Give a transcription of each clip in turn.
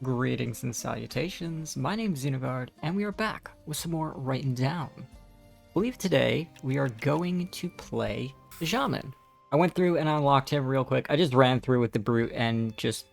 Greetings and salutations, my name's Xenogard, and we are back with some more Writing Down. I believe today we are going to play the Shaman. I went through and unlocked him real quick. I just ran through with the Brute and just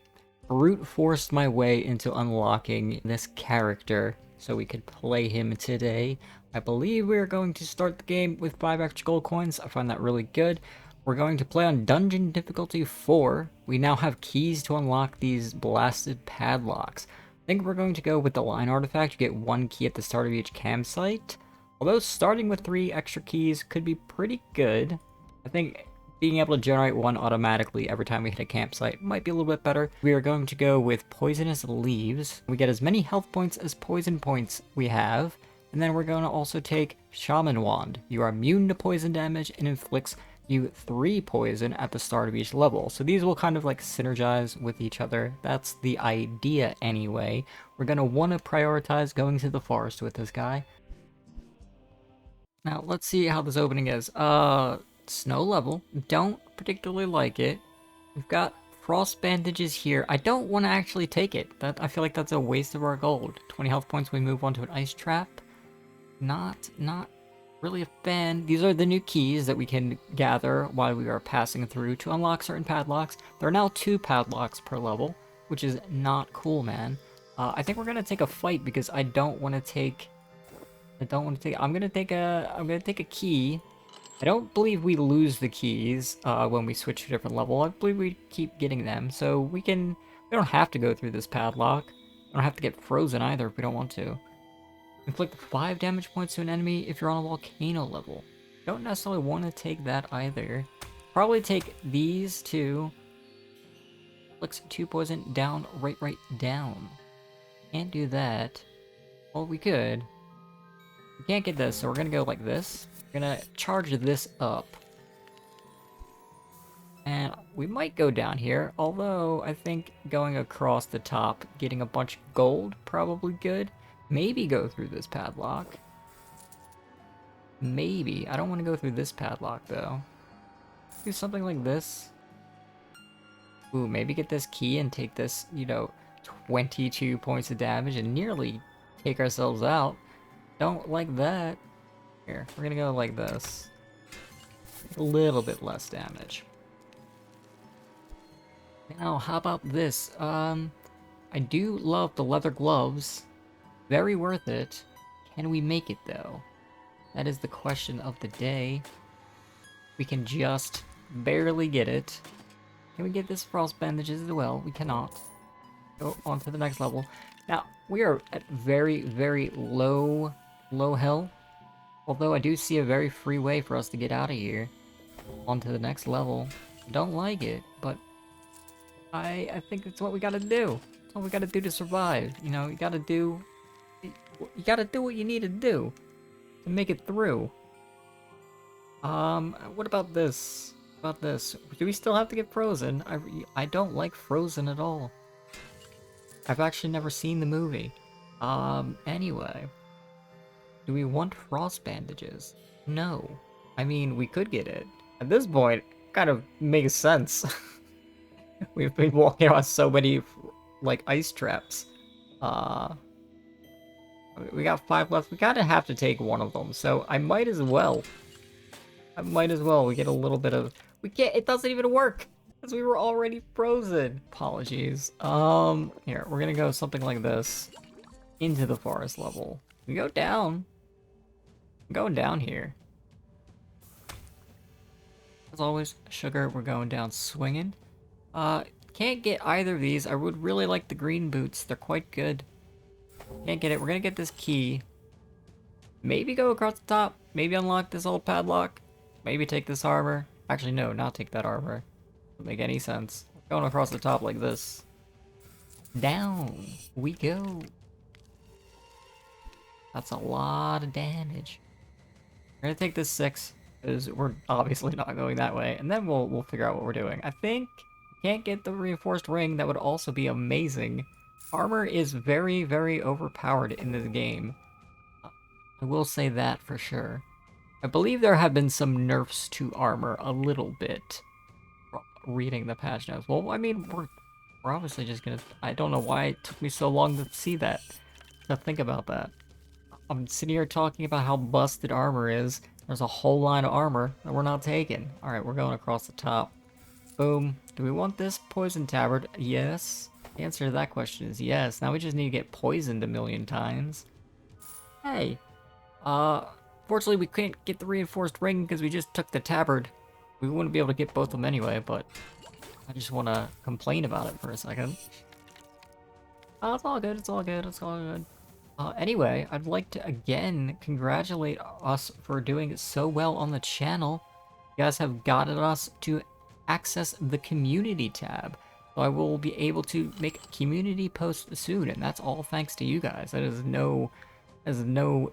brute forced my way into unlocking this character so we could play him today. I believe we are going to start the game with 5 extra gold coins. I find that really good. We're going to play on Dungeon Difficulty 4. We now have keys to unlock these blasted padlocks. I think we're going to go with the line artifact. You get 1 key at the start of each campsite. Although starting with 3 extra keys could be pretty good. I think being able to generate 1 automatically every time we hit a campsite might be a little bit better. We are going to go with Poisonous Leaves. We get as many health points as poison points we have. And then we're going to also take Shaman Wand. You are immune to poison damage and inflicts you 3 poison at the start of each level. So these will kind of like synergize with each other. That's the idea anyway. We're going to want to prioritize going to the forest with this guy. Now let's see how this opening is. Snow level. Don't particularly like it. We've got frost bandages here. I don't want to actually take it. I feel like that's a waste of our gold. 20 health points, we move on to an ice trap. Not really a fan. These are the new keys that we can gather while we are passing through to unlock certain padlocks. There are now 2 padlocks per level, which is not cool, man. I think we're gonna take a fight because I don't want to take. I'm gonna take a key. I don't believe we lose the keys when we switch to a different level. I believe we keep getting them, so we don't have to go through this padlock. We don't have to get frozen either if we don't want to. Inflict 5 damage points to an enemy if you're on a volcano level. Don't necessarily want to take that either. Probably take these 2. Inflicts 2 poison down, right down. Can't do that. Well, we could. We can't get this, so we're gonna go like this. We're gonna charge this up. And we might go down here, although I think going across the top, getting a bunch of gold, probably good. Maybe go through this padlock. Maybe. I don't want to go through this padlock, though. Do something like this. Ooh, maybe get this key and take this, 22 points of damage and nearly take ourselves out. Don't like that. Here, we're gonna go like this. A little bit less damage. Now, how about this? I do love the leather gloves. Very worth it. Can we make it, though? That is the question of the day. We can just barely get it. Can we get this frost bandages as well? We cannot. Go on to the next level. Now, we are at very, very low health. Although I do see a very free way for us to get out of here. On to the next level. Don't like it, but I think it's what we gotta do. It's what we gotta do to survive. You gotta do what you need to do to make it through. What about this? Do we still have to get frozen? I don't like Frozen at all. I've actually never seen the movie. Anyway. Do we want frost bandages? No. I mean, we could get it. At this point, it kind of makes sense. We've been walking on so many, ice traps. We got 5 left. We gotta have to take one of them, so I might as well. We get a little bit of... We can't... It doesn't even work! Because we were already frozen. Apologies. Here, we're gonna go something like this. Into the forest level. We go down. I'm going down here. As always, sugar, we're going down swinging. Can't get either of these. I would really like the green boots. They're quite good. Can't get it. We're gonna get this key. Maybe go across the top. Maybe unlock this old padlock. Maybe take this armor. Actually, no, not take that armor. Doesn't make any sense. Going across the top like this. Down we go. That's a lot of damage. We're gonna take this 6, because we're obviously not going that way, and then we'll figure out what we're doing. I think we can't get the reinforced ring. That would also be amazing. Armor is very, very overpowered in this game. I will say that for sure. I believe there have been some nerfs to armor a little bit. Reading the patch notes. Well, I mean, we're We're obviously just gonna... I don't know why it took me so long to see that. To think about that. I'm sitting here talking about how busted armor is. There's a whole line of armor that we're not taking. Alright, we're going across the top. Boom. Do we want this poison tabard? Yes. The answer to that question is yes. Now we just need to get poisoned a million times. Hey. Fortunately we can't get the reinforced ring because we just took the tabard. We wouldn't be able to get both of them anyway, but I just want to complain about it for a second. It's all good, it's all good, it's all good. Anyway, I'd like to again congratulate us for doing so well on the channel. You guys have gotten us to access the community tab. So I will be able to make community posts soon, and that's all thanks to you guys. That is no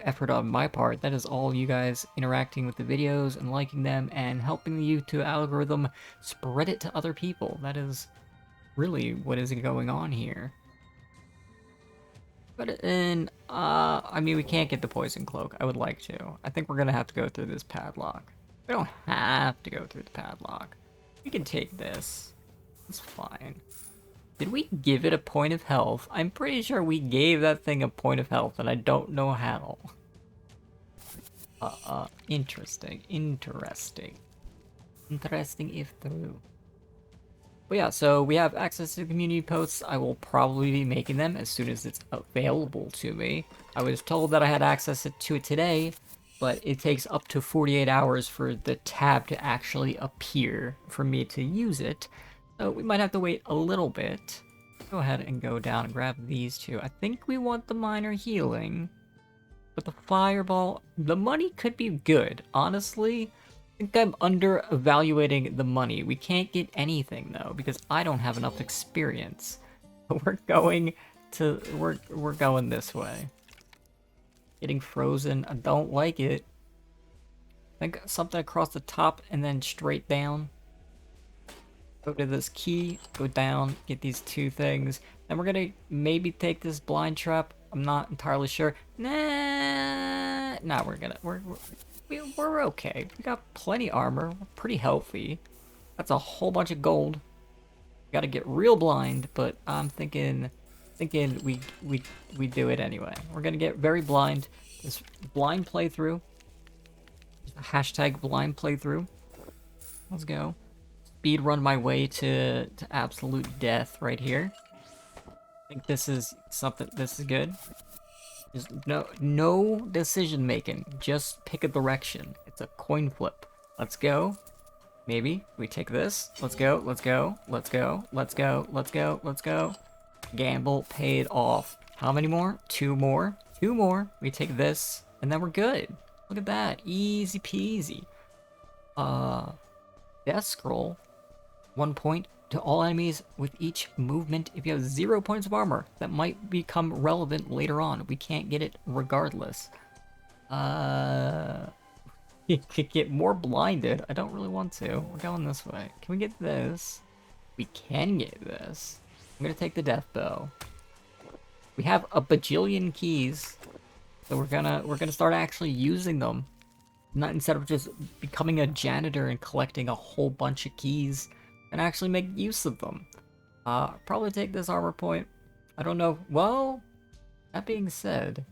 effort on my part. That is all you guys interacting with the videos and liking them and helping the YouTube algorithm spread it to other people. That is really what is going on here. But then, I mean, we can't get the poison cloak. I would like to. I think we're gonna have to go through this padlock. We don't have to go through the padlock. We can take this. It's fine. Did we give it a point of health? I'm pretty sure we gave that thing a point of health, and I don't know how. Interesting. Interesting. Interesting if true. But yeah, so we have access to community posts. I will probably be making them as soon as it's available to me. I was told that I had access to it today, but it takes up to 48 hours for the tab to actually appear for me to use it. So we might have to wait a little bit. Go ahead and go down and grab these two. I think we want the minor healing. But the fireball, the money could be good. Honestly, I think I'm under-evaluating the money. We can't get anything, though, because I don't have enough experience. We're going this way. Getting frozen, I don't like it. I think something across the top and then straight down. Go to this key, go down, get these two things. Then we're gonna maybe take this blind trap. I'm not entirely sure. Nah, we're okay. We got plenty armor. We're pretty healthy. That's a whole bunch of gold. Gotta get real blind, but I'm thinking we do it anyway. We're gonna get very blind. This blind playthrough. Hashtag blind playthrough. Let's go. Speed run my way to absolute death right here. I think this is something. This is good. Just no decision making. Just pick a direction. It's a coin flip. Let's go. Maybe we take this. Let's go. Let's go. Let's go. Let's go. Let's go. Let's go. Gamble paid off. How many more? Two more. Two more. We take this, and then we're good. Look at that. Easy peasy. Death scroll. 1 point to all enemies with each movement. If you have 0 points of armor, that might become relevant later on. We can't get it regardless. You could get more blinded. I don't really want to. We're going this way. Can we get this? We can get this. I'm gonna take the death bow. We have a bajillion keys, so we're gonna start actually using them. Not instead of just becoming a janitor and collecting a whole bunch of keys. And actually make use of them. Probably take this armor point. I don't know. Well, that being said,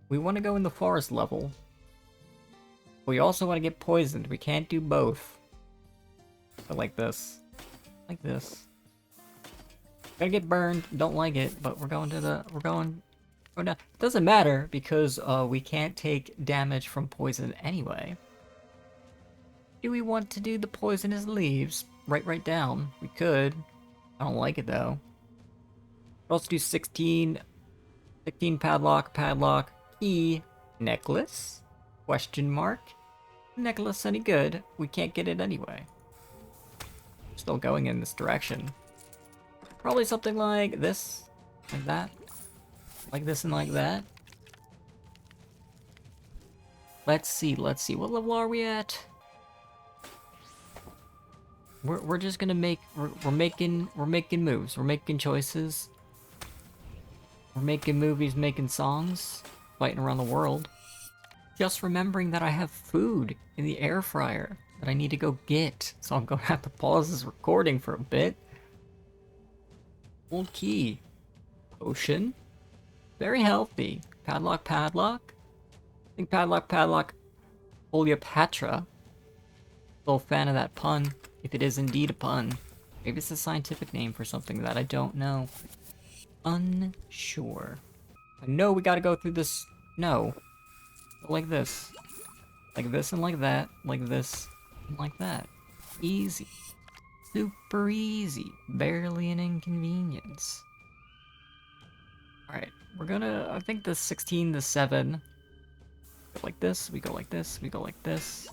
we want to go in the forest level. We also want to get poisoned. We can't do both. But like this. Like this. Gonna get burned. Don't like it, but we're going down. It doesn't matter because we can't take damage from poison anyway. Do we want to do the poisonous leaves? Right down. We could. I don't like it though. We'll also do 16 padlock, key, necklace, question mark. Necklace any good? We can't get it anyway. Still going in this direction. Probably something like this, like that, like this and like that. Let's see. What level are we at? We're just gonna we're making moves. We're making choices. We're making movies, making songs, fighting around the world. Just remembering that I have food in the air fryer that I need to go get, so I'm gonna have to pause this recording for a bit. Old key. Potion. Very healthy. Padlock, padlock. I think padlock, padlock. Oleopatra. Still a fan of that pun, if it is indeed a pun. Maybe it's a scientific name for something that I don't know. Unsure. I know we gotta go through this. No. Like this. Like this and like that. Like this and like that. Easy. Super easy. Barely an inconvenience. Alright, we're gonna, I think the 16 to 7. Go like this, we go like this, we go like this.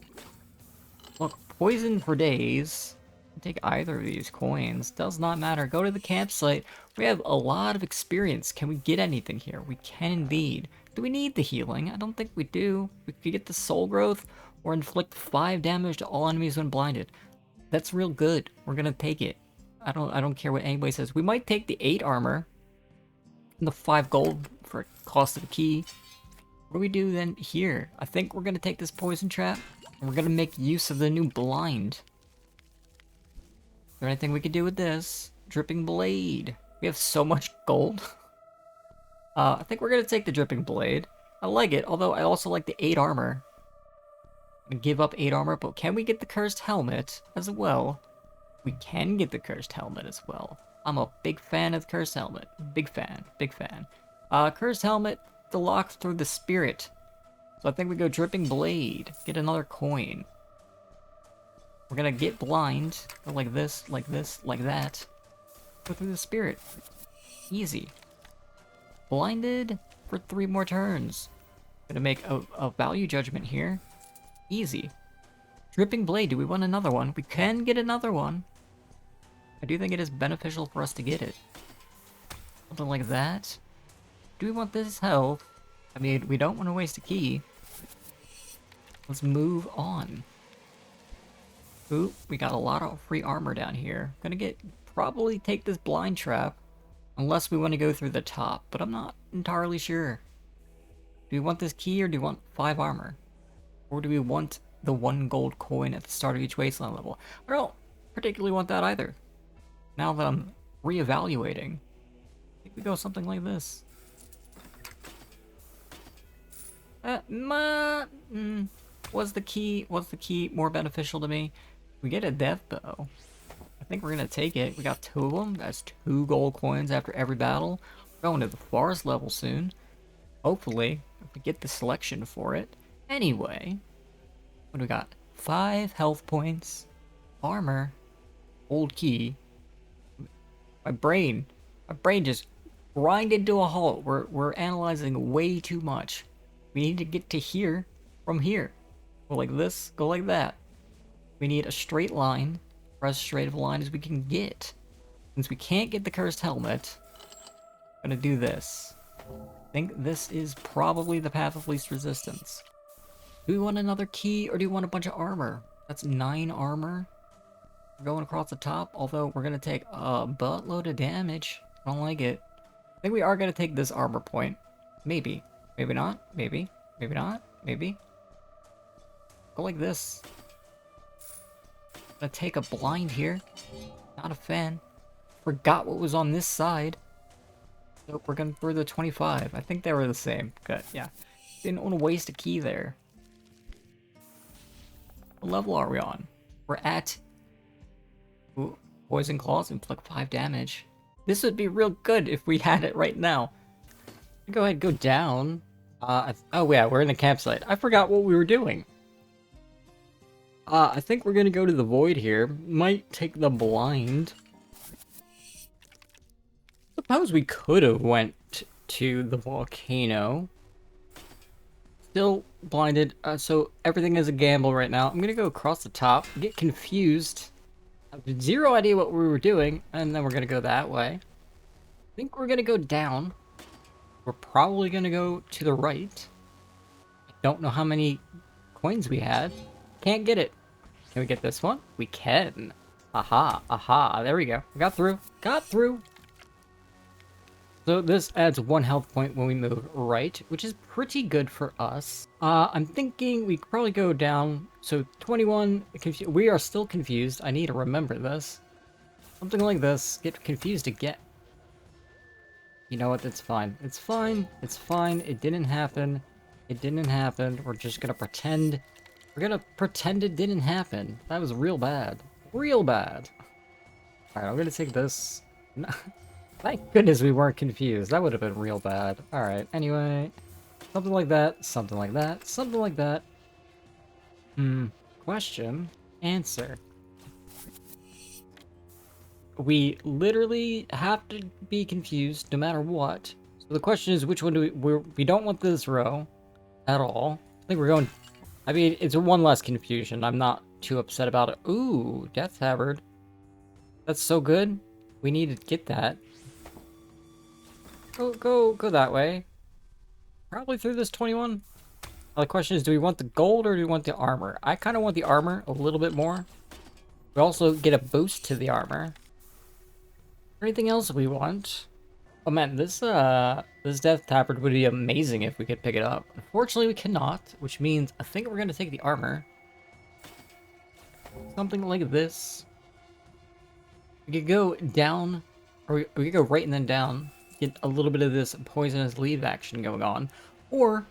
Look, poison for days. Take either of these coins. Does not matter. Go to the campsite. We have a lot of experience. Can we get anything here? We can indeed. Do we need the healing? I don't think we do. We could get the soul growth or inflict 5 damage to all enemies when blinded. That's real good. We're gonna take it. I don't care what anybody says. We might take the 8 armor and the 5 gold for cost of a key. What do we do then here? I think we're gonna take this poison trap and we're gonna make use of the new blind. Is there anything we could do with this? Dripping blade. We have so much gold. I think we're gonna take the dripping blade. I like it, although I also like the 8 armor. I'm gonna give up 8 armor, but can we get the cursed helmet as well? We can get the cursed helmet as well. I'm a big fan of the cursed helmet. Big fan, big fan. Cursed helmet, the lock through the spirit. So I think we go dripping blade, get another coin. We're gonna get blind, go like this, like that. Go through the spirit. Easy. Blinded for 3 more turns. Gonna make a value judgment here. Easy. Dripping blade, do we want another one? We can get another one. I do think it is beneficial for us to get it. Something like that. Do we want this health? I mean, we don't want to waste a key. Let's move on. Ooh, we got a lot of free armor down here. Gonna probably take this blind trap. Unless we want to go through the top, but I'm not entirely sure. Do we want this key or do we want 5 armor? Or do we want the 1 gold coin at the start of each wasteland level? I don't particularly want that either. Now that I'm reevaluating, I think we go something like this. Was the key more beneficial to me? We get a death bow. I think we're gonna take it. We got 2 of them. That's 2 gold coins after every battle. We're going to the forest level soon. Hopefully, if we get the selection for it. Anyway, what do we got? 5 health points, armor, old key. My brain just grinded to a halt. We're analyzing way too much. We need to get to here from here. Go like this, go like that. We need a straight line, or as straight of a line as we can get. Since we can't get the cursed helmet, I'm gonna do this. I think this is probably the path of least resistance. Do we want another key, or do we want a bunch of armor? That's 9 armor. We're going across the top, although we're gonna take a buttload of damage. I don't like it. I think we are gonna take this armor point. Maybe. Maybe not. Maybe. Maybe not. Maybe. Go like this. Gonna take a blind here. Not a fan. Forgot what was on this side. So we're gonna throw the 25. I think they were the same. Good, yeah. Didn't want to waste a key there. What level are we on? We're at... Ooh, Poison Claws, inflict 5 damage. This would be real good if we had it right now. Go ahead, go down. Oh yeah, we're in the campsite. I forgot what we were doing. I think we're gonna go to the void here. Might take the blind. Suppose we could have went to the volcano. Still blinded, so everything is a gamble right now. I'm gonna go across the top, get confused. I have 0 idea what we were doing, and then we're gonna go that way. I think we're gonna go down. We're probably gonna go to the right. I don't know how many coins we had. Can't get it. Can we get this one? We can. Aha, aha, there we go. We got through. Got through. So this adds 1 health point when we move right, which is pretty good for us. I'm thinking we could probably go down. So 21, we are still confused. I need to remember this. Something like this. Get confused again. You know what? It's fine. It's fine. It's fine. It didn't happen. It didn't happen. We're just gonna pretend. We're gonna pretend it didn't happen. That was real bad. Real bad. Alright, I'm gonna take this. Thank goodness we weren't confused. That would have been real bad. Alright, anyway. Something like that. Something like that. Something like that. Question. Answer. We literally have to be confused no matter what. So the question is, which one do we don't want this row at all. I think we're going... I mean, it's one less confusion. I'm not too upset about it. Ooh, Death Tabard. That's so good. We need to get that. Go that way. Probably through this 21. Now the question is, do we want the gold or do we want the armor? I kind of want the armor a little bit more. We also get a boost to the armor. Anything else we want? Oh man, this Death Tabard would be amazing if we could pick it up. Unfortunately, we cannot, which means I think we're gonna take the armor. Something like this. We could go down, or we could go right and then down. Get a little bit of this poisonous leaf action going on. Or,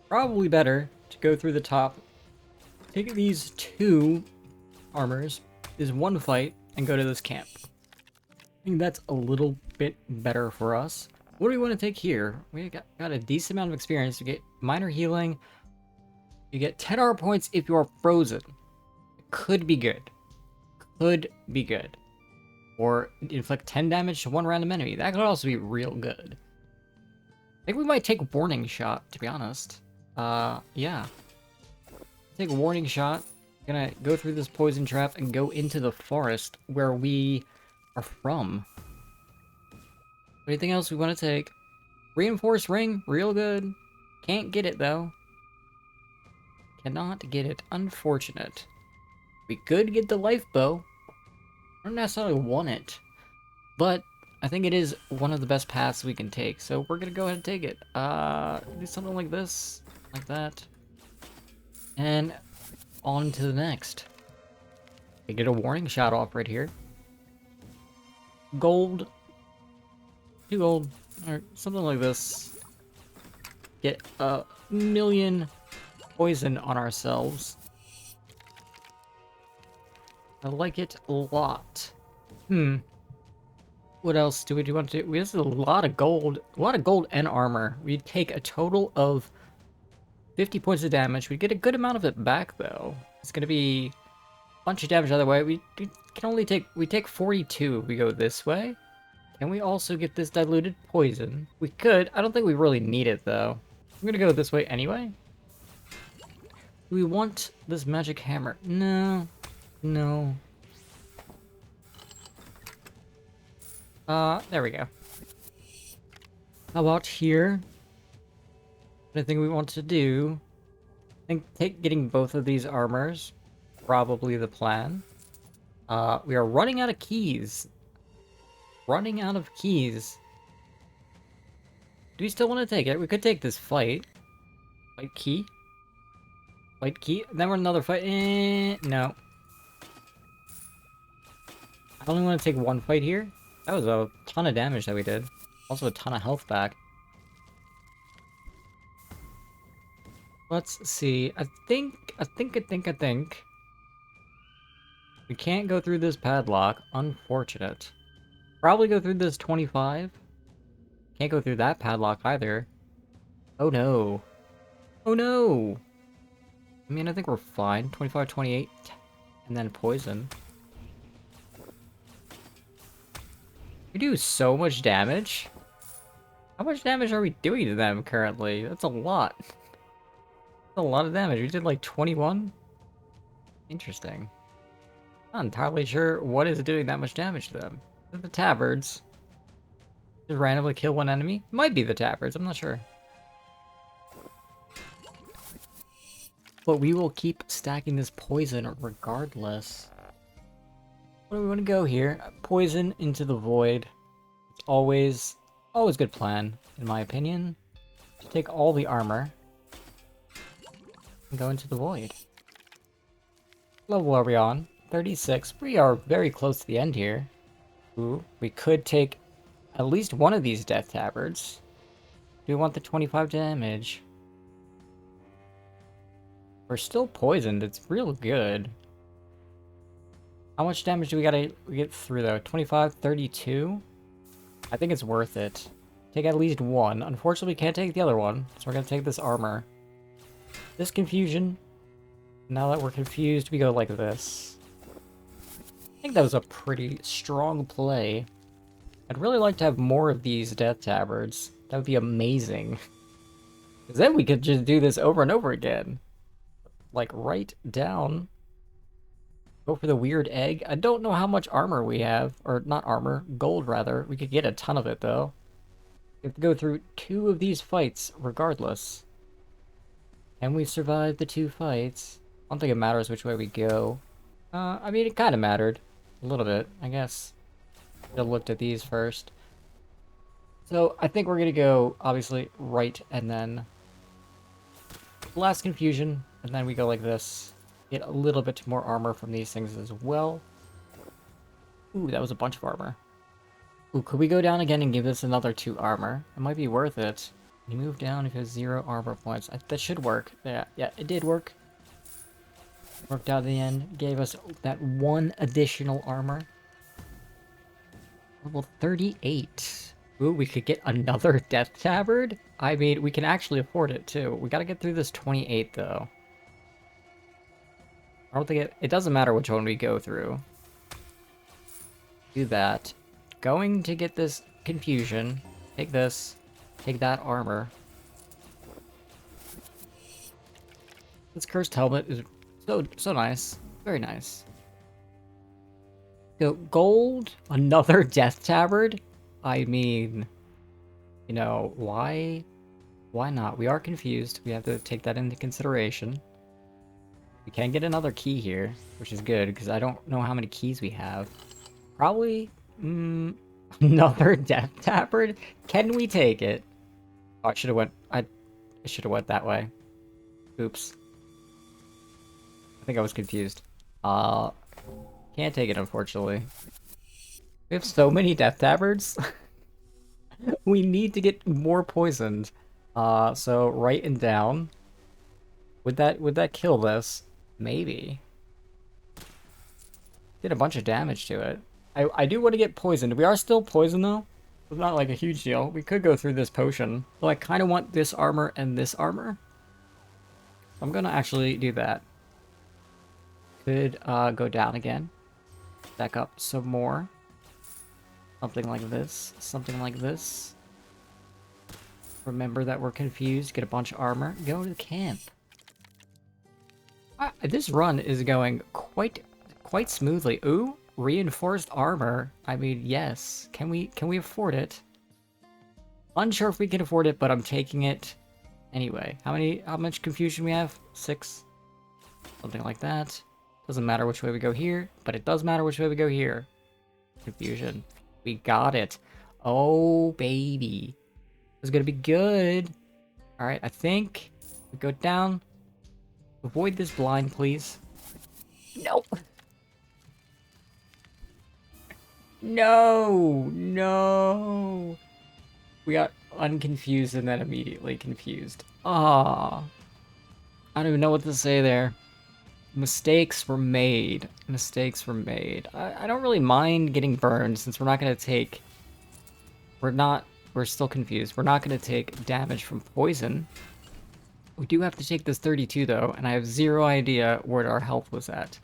probably better to go through the top. Take these two armors, this one fight, and go to this camp. I think that's a little bit better for us. What do we want to take here? We got a decent amount of experience. You get minor healing. You get 10 hour points if you are frozen. It could be good. Could be good. Or inflict 10 damage to one random enemy. That could also be real good. I think we might take Warning Shot, to be honest. Yeah. Take a Warning Shot. Gonna go through this poison trap and go into the forest where we are from. Anything else we want to take? Reinforced ring, real good. Can't get it though. Cannot get it. Unfortunate. We could get the life bow. I don't necessarily want it, but I think it is one of the best paths we can take. So we're gonna go ahead and take it. Do something like this, like that, and on to the next. We get a warning shot off right here. Gold. 2 gold. Or something like this. Get a million poison on ourselves. I like it a lot. What else do we want to do? We have a lot of gold. A lot of gold and armor. We'd take a total of 50 points of damage. We get a good amount of it back though. It's gonna be a bunch of damage the other way. We can only take 42 if we go this way. Can we also get this diluted poison? We could. I don't think we really need it though. I'm gonna go this way anyway. Do we want this magic hammer? No. No. There we go. How about here? I think we want to do... I think getting both of these armors. Probably the plan. We are running out of keys. Running out of keys. Do we still want to take it? We could take this fight. Fight key? Fight key? Then we're another fight. No. I only want to take one fight here. That was a ton of damage that we did. Also a ton of health back. Let's see. I think. We can't go through this padlock. Unfortunate. Probably go through this 25. Can't go through that padlock either. Oh no. Oh no! I mean, I think we're fine. 25, 28. And then poison. We do so much damage. How much damage are we doing to them currently? That's a lot. That's a lot of damage. We did like 21? Interesting. Not entirely sure what is doing that much damage to them. Is it the tabards? Just randomly kill one enemy? Might be the tabards, I'm not sure. But we will keep stacking this poison regardless. Where do we want to go here? Poison into the void. It's always a good plan, in my opinion. To take all the armor and go into the void. Level are we on? 36. We are very close to the end here. Ooh, we could take at least one of these death tabards. Do we want the 25 damage? We're still poisoned. It's real good. How much damage do we gotta get through though? 25, 32? I think it's worth it. Take at least one. Unfortunately, we can't take the other one, so we're gonna take this armor. This confusion. Now that we're confused, we go like this. I think that was a pretty strong play. I'd really like to have more of these death tabards. That would be amazing. Because then we could just do this over and over again. Like, right down. Go for the weird egg. I don't know how much armor we have. Or, not armor. Gold, rather. We could get a ton of it, though. We have to go through 2 of these fights, regardless. Can we survive the 2 fights? I don't think it matters which way we go. I mean, it kind of mattered. A little bit, I guess. Should have looked at these first. So, I think we're gonna go, obviously, right, and then... last confusion, and then we go like this. Get a little bit more armor from these things as well. Ooh, that was a bunch of armor. Ooh, could we go down again and give this another 2 armor? It might be worth it. You move down if you have 0 armor points. That should work. Yeah, it did work. Worked out in the end. Gave us that 1 additional armor. Level 38. Ooh, we could get another death tabard? I mean, we can actually afford it, too. We gotta get through this 28, though. I don't think it doesn't matter which one we go through. Do that. Going to get this confusion. Take this. Take that armor. This cursed helmet is so nice. Very nice. Go gold. Another death tabard? I mean, you know, why not? We are confused. We have to take that into consideration. We can get another key here, which is good, because I don't know how many keys we have. Probably, another death tabard? Can we take it? Oh, I should've went that way. Oops. I think I was confused. Can't take it, unfortunately. We have so many death tabards. We need to get more poisoned. So right and down. Would that kill this? Maybe. Did a bunch of damage to it. I do want to get poisoned. We are still poisoned though. It's not like a huge deal. We could go through this potion. Though I kind of want this armor and this armor. I'm gonna actually do that. Could go down again. Back up some more. Something like this. Something like this. Remember that we're confused. Get a bunch of armor. Go to the camp. This run is going quite smoothly. Ooh, reinforced armor. I mean, yes. Can we afford it? Unsure if we can afford it, but I'm taking it anyway. How much confusion we have? 6. Something like that. Doesn't matter which way we go here, but it does matter which way we go here. Confusion. We got it. Oh, baby. This is gonna be good. Alright, I think we go down. Avoid this blind, please. Nope. No. We got unconfused and then immediately confused. Ah. I don't even know what to say there. Mistakes were made. Mistakes were made. I don't really mind getting burned since we're not gonna take... We're still confused. We're not gonna take damage from poison. We do have to take this 32 though, and I have 0 idea where our health was at.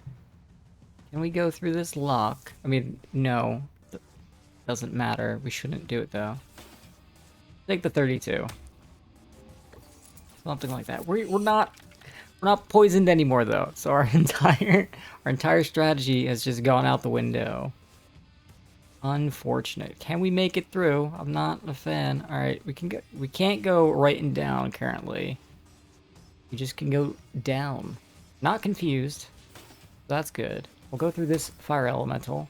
Can we go through this lock? I mean, no. Doesn't matter. We shouldn't do it though. Take the 32. Something like that. We're not poisoned anymore though, so our entire strategy has just gone out the window. Unfortunate. Can we make it through? I'm not a fan. All right, we can't go right and down currently. We just can go down. Not confused. That's good. We'll go through this fire elemental.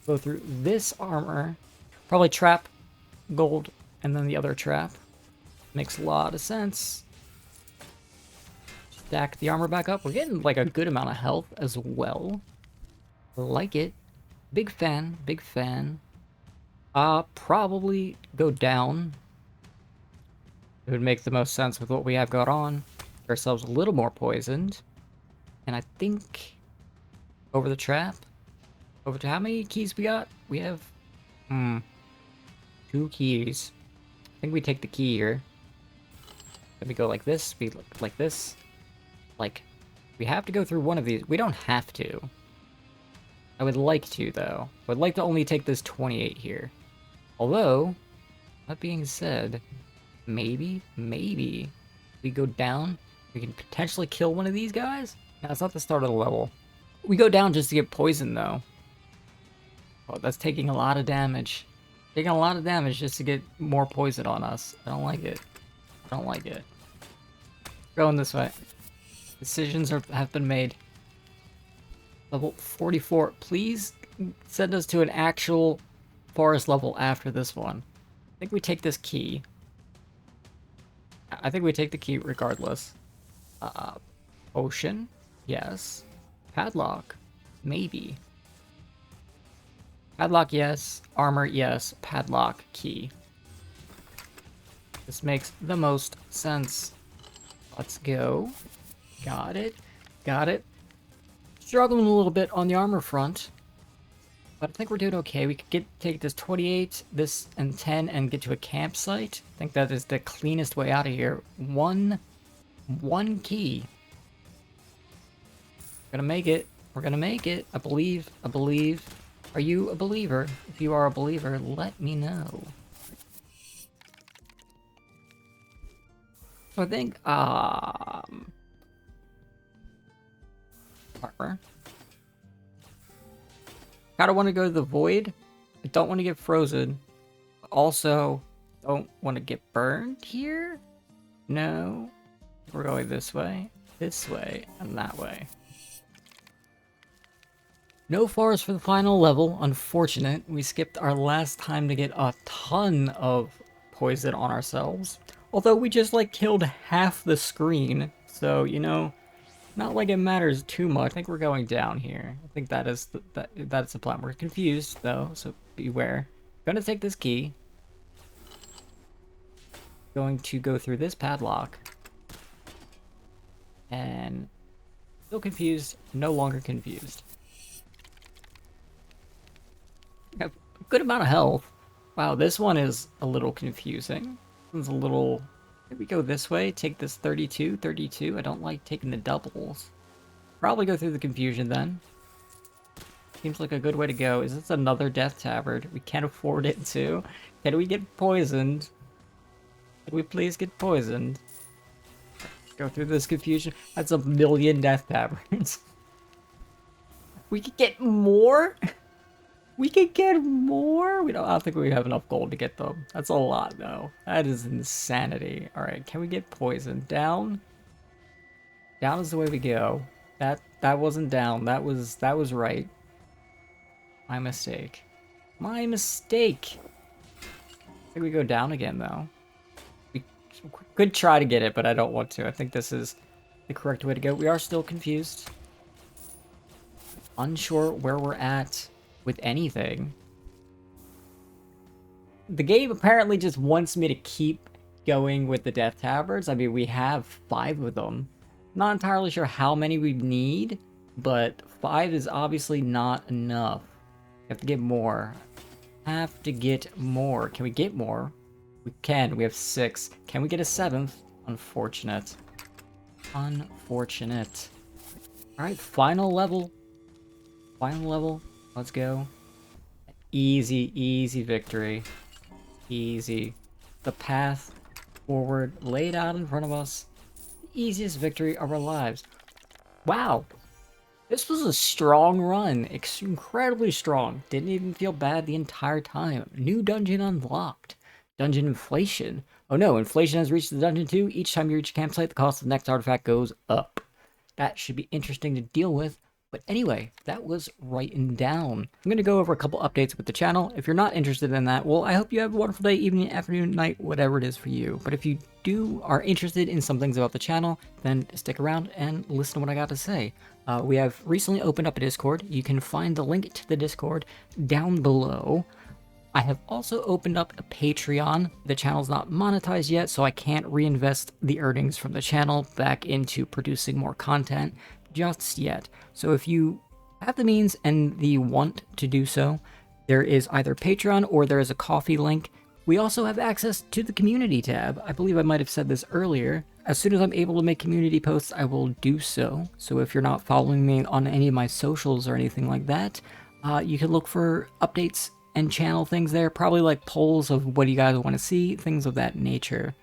Go through this armor. Probably trap, gold, and then the other trap. Makes a lot of sense. Stack the armor back up. We're getting like a good amount of health as well. Like it. Big fan, big fan. Probably go down. It would make the most sense with what we have got on. Get ourselves a little more poisoned. And I think over the trap. Over to how many keys we got? We have 2 keys. I think we take the key here. Let me go like this, we look like this. Like, we have to go through one of these. We don't have to. I would like to, though. I would like to only take this 28 here. Although, that being said, maybe we go down, we can potentially kill one of these guys? No, it's not the start of the level. We go down just to get poisoned, though. Oh, that's taking a lot of damage. Taking a lot of damage just to get more poison on us. I don't like it. I don't like it. Going this way. Decisions have been made. Level 44. Please send us to an actual forest level after this one. I think we take this key. I think we take the key regardless. Potion? Yes. Padlock? Maybe. Padlock, yes. Armor, yes. Padlock, key. This makes the most sense. Let's go. Got it. Got it. Struggling a little bit on the armor front. But I think we're doing okay. We could take this 28, this, and 10, and get to a campsite. I think that is the cleanest way out of here. One key. We're gonna make it. We're gonna make it. I believe. I believe. Are you a believer? If you are a believer, let me know. So I think, armor. Kinda want to go to the void. I don't want to get frozen. Also, don't want to get burned here. No. We're going this way, and that way. No forest for the final level. Unfortunate. We skipped our last time to get a ton of poison on ourselves. Although we just, like, killed half the screen. So, you know, not like it matters too much. I think we're going down here. I think that is that's the plan. We're confused, though, so beware. Gonna take this key. Going to go through this padlock. And still confused, no longer confused. Have a good amount of health. Wow, this one is a little confusing. This one's a little... Maybe we go this way, take this 32. I don't like taking the doubles. Probably go through the confusion then. Seems like a good way to go. Is this another death tavern? We can't afford it too. Can we get poisoned? Can we please get poisoned? Go through this confusion. That's 1,000,000 death taverns. We could get more? We could get more? I don't think we have enough gold to get them. That's a lot, though. That is insanity. Alright, can we get poisoned? Down? Down is the way we go. That wasn't down. That was right. My mistake. My mistake! I think we go down again, though. We could try to get it, but I don't want to. I think this is the correct way to go. We are still confused. Unsure where we're at with anything. The game apparently just wants me to keep going with the death taverns. I mean, we have 5 of them. Not entirely sure how many we need, but 5 is obviously not enough. We have to get more. Have to get more. Can we get more? We can. We have 6. Can we get a 7th? Unfortunate. Unfortunate. Alright, final level. Final level. Let's go. Easy victory. Easy. The path forward laid out in front of us. The easiest victory of our lives. Wow. This was a strong run. Incredibly strong. Didn't even feel bad the entire time. New dungeon unlocked. Dungeon inflation. Oh no, inflation has reached the dungeon too. Each time you reach a campsite, the cost of the next artifact goes up. That should be interesting to deal with. But anyway, that was written down. I'm going to go over a couple updates with the channel. If you're not interested in that, well, I hope you have a wonderful day, evening, afternoon, night, whatever it is for you. But if you are interested in some things about the channel, then stick around and listen to what I got to say. We have recently opened up a Discord. You can find the link to the Discord down below. I have also opened up a Patreon. The channel's not monetized yet, so I can't reinvest the earnings from the channel back into producing more content just yet. So if you have the means and the want to do so, there is either Patreon or there is a Ko-fi link. We also have access to the community tab. I believe I might have said this earlier. As soon as I'm able to make community posts, I will do so. So if you're not following me on any of my socials or anything like that, you can look for updates and channel things there, probably like polls of what you guys want to see, things of that nature.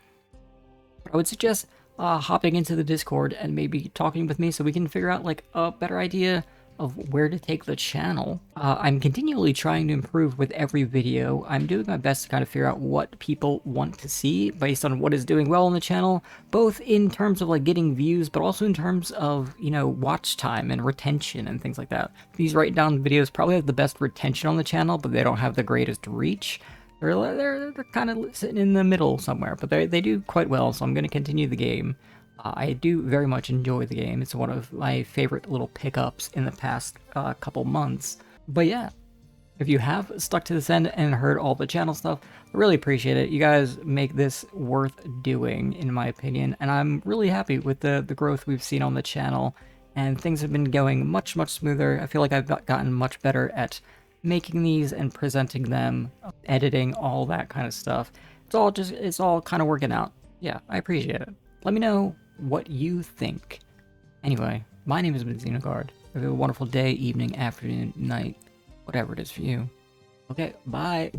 I would suggest hopping into the Discord and maybe talking with me so we can figure out like a better idea of where to take the channel. I'm continually trying to improve with every video. I'm doing my best to kind of figure out what people want to see based on what is doing well on the channel, both in terms of like getting views, but also in terms of, you know, watch time and retention and things like that. These write down videos probably have the best retention on the channel, but they don't have the greatest reach. They're kind of sitting in the middle somewhere, but they do quite well, so I'm going to continue the game. I do very much enjoy the game. It's one of my favorite little pickups in the past couple months. But yeah, if you have stuck to this end and heard all the channel stuff, I really appreciate it. You guys make this worth doing, in my opinion, and I'm really happy with the growth we've seen on the channel, and things have been going much, much smoother. I feel like I've gotten much better at making these and presenting them, editing, all that kind of stuff. It's all kind of working out. Yeah, I appreciate it. Let me know what you think. Anyway, my name has been Xenogard. Have a wonderful day, evening, afternoon, night, whatever it is for you. Okay, bye.